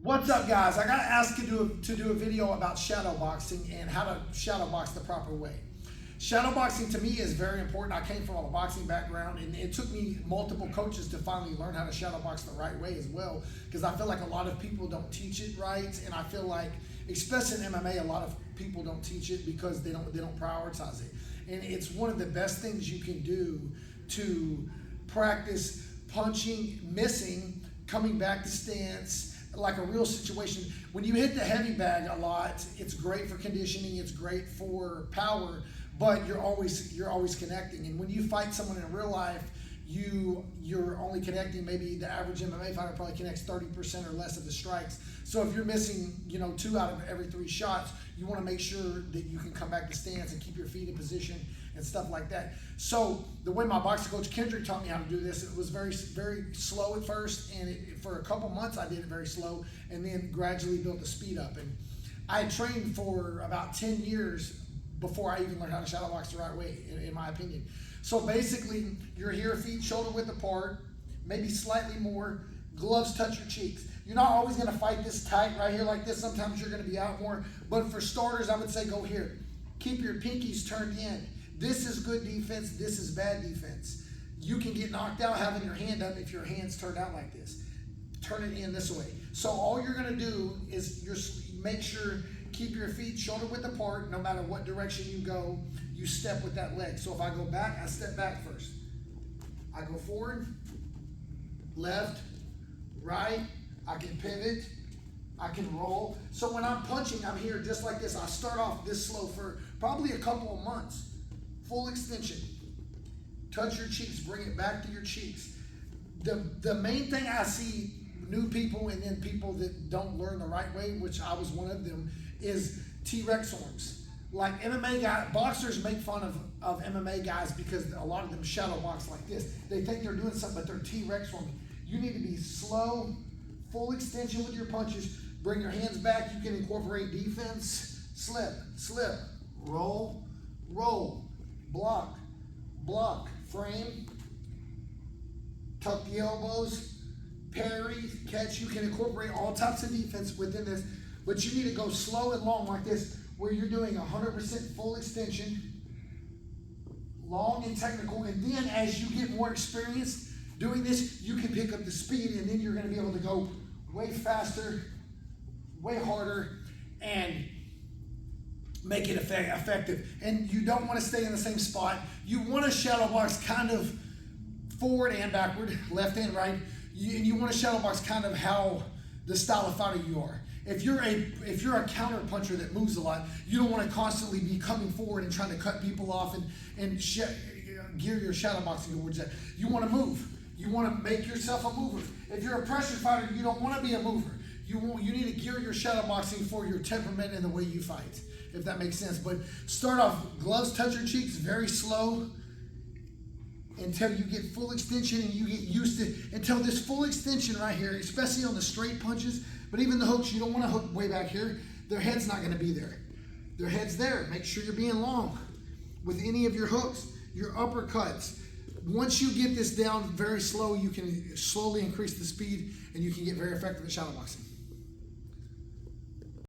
What's up, guys? I got asked to do a video about shadow boxing and how to shadow box the proper way. Shadow boxing to me is very important. I came from a boxing background, and it took me multiple coaches to finally learn how to shadow box the right way as well, because I feel like a lot of people don't teach it right, and I feel like, especially in MMA, a lot of people don't teach it because they don't prioritize it. And it's one of the best things you can do to practice punching, missing, coming back to stance, like a real situation. When you hit the heavy bag a lot, it's great for conditioning, it's great for power, but you're always connecting. And when you fight someone in real life, you're only connecting, maybe the average MMA fighter probably connects 30% or less of the strikes. So if you're missing, 2 out of every 3 shots, you want to make sure that you can come back to stance and keep your feet in position and stuff like that. So the way my boxing coach Kendrick taught me how to do this, it was very, very slow at first, and for a couple months I did it very slow, and then gradually built the speed up. And I had trained for about 10 years before I even learned how to shadow box the right way, in my opinion. So basically, you're here, feet shoulder width apart, maybe slightly more, gloves touch your cheeks. You're not always gonna fight this tight right here like this. Sometimes you're gonna be out more, but for starters, I would say go here. Keep your pinkies turned in. This is good defense, this is bad defense. You can get knocked out having your hand up if your hand's turned out like this. Turn it in this way. So all you're gonna do is make sure, keep your feet shoulder width apart. No matter what direction you go, you step with that leg. So if I go back, I step back first. I go forward, left, right, I can pivot, I can roll. So when I'm punching, I'm here just like this. I start off this slow for probably a couple of months. Full extension. Touch your cheeks, bring it back to your cheeks. The main thing I see new people and then people that don't learn the right way, which I was one of them, is T-Rex arms. Like MMA guys, boxers make fun of MMA guys because a lot of them shadow box like this. They think they're doing something, but they're T-Rex arms. You need to be slow, full extension with your punches. Bring your hands back. You can incorporate defense, slip, slip, roll, roll, block, block, frame, tuck the elbows, parry, catch. You can incorporate all types of defense within this, but you need to go slow and long like this, where you're doing 100% full extension, long and technical, and then as you get more experienced doing this, you can pick up the speed, and then you're gonna be able to go way faster, way harder, and make it effective. And you don't wanna stay in the same spot. You wanna shadow box kind of forward and backward, left and right, and you wanna shadow box kind of how the style of fighter you are. If you're a counter puncher that moves a lot, you don't want to constantly be coming forward and trying to cut people off and gear your shadow boxing towards that. You want to move. You want to make yourself a mover. If you're a pressure fighter, you don't want to be a mover. You need to gear your shadow boxing for your temperament and the way you fight, if that makes sense. But start off, gloves touch your cheeks, very slow, until you get full extension and you get used to, until this full extension right here, especially on the straight punches, but even the hooks, you don't want to hook way back here. Their head's not going to be there. Their head's there. Make sure you're being long with any of your hooks, your uppercuts. Once you get this down very slow, you can slowly increase the speed and you can get very effective at shadow boxing.